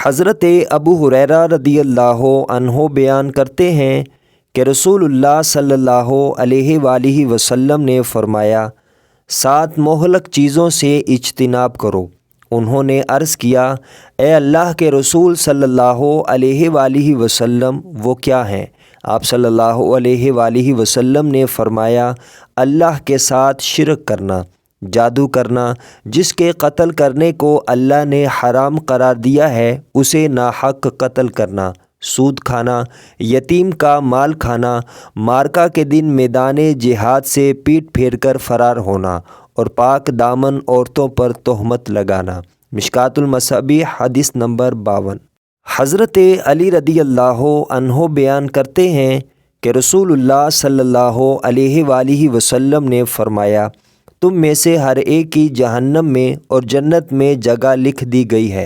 حضرت ابو ہریرہ رضی اللہ عنہ بیان کرتے ہیں کہ رسول اللہ صلی اللہ علیہ وآلہ وسلم نے فرمایا، 7 مہلک چیزوں سے اجتناب کرو۔ انہوں نے عرض کیا، اے اللہ کے رسول صلی اللہ علیہ وآلہ وسلم، وہ کیا ہیں؟ آپ صلی اللہ علیہ وآلہ وسلم نے فرمایا، اللہ کے ساتھ شرک کرنا، جادو کرنا، جس کے قتل کرنے کو اللہ نے حرام قرار دیا ہے اسے ناحق قتل کرنا، سود کھانا، یتیم کا مال کھانا، مارکہ کے دن میدان جہاد سے پیٹ پھیر کر فرار ہونا، اور پاک دامن عورتوں پر تہمت لگانا۔ مشکوٰۃ المصابیح حدیث نمبر 52۔ حضرت علی رضی اللہ عنہ بیان کرتے ہیں کہ رسول اللہ صلی اللہ علیہ وآلہ وسلم نے فرمایا، تم میں سے ہر ایک کی جہنم میں اور جنت میں جگہ لکھ دی گئی ہے۔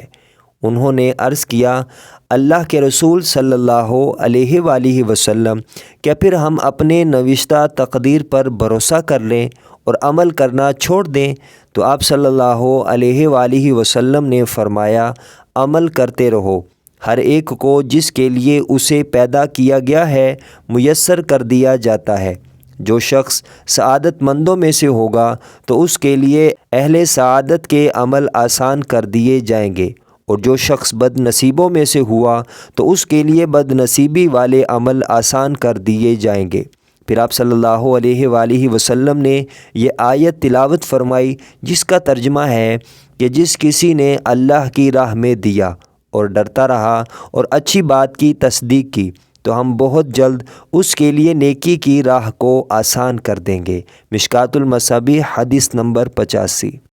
انہوں نے عرض کیا، اللہ کے رسول صلی اللہ علیہ وآلہ وسلم، کیا پھر ہم اپنے نوشتہ تقدیر پر بھروسہ کر لیں اور عمل کرنا چھوڑ دیں؟ تو آپ صلی اللہ علیہ وآلہ وسلم نے فرمایا، عمل کرتے رہو، ہر ایک کو جس کے لیے اسے پیدا کیا گیا ہے میسر کر دیا جاتا ہے۔ جو شخص سعادت مندوں میں سے ہوگا تو اس کے لیے اہل سعادت کے عمل آسان کر دیے جائیں گے، اور جو شخص بد نصیبوں میں سے ہوا تو اس کے لیے بد نصیبی والے عمل آسان کر دیے جائیں گے۔ پھر آپ صلی اللہ علیہ وآلہ وسلم نے یہ آیت تلاوت فرمائی، جس کا ترجمہ ہے کہ جس کسی نے اللہ کی راہ میں دیا اور ڈرتا رہا اور اچھی بات کی تصدیق کی تو ہم بہت جلد اس کے لیے نیکی کی راہ کو آسان کر دیں گے۔ مشکوٰۃ المصابیح حدیث نمبر 85۔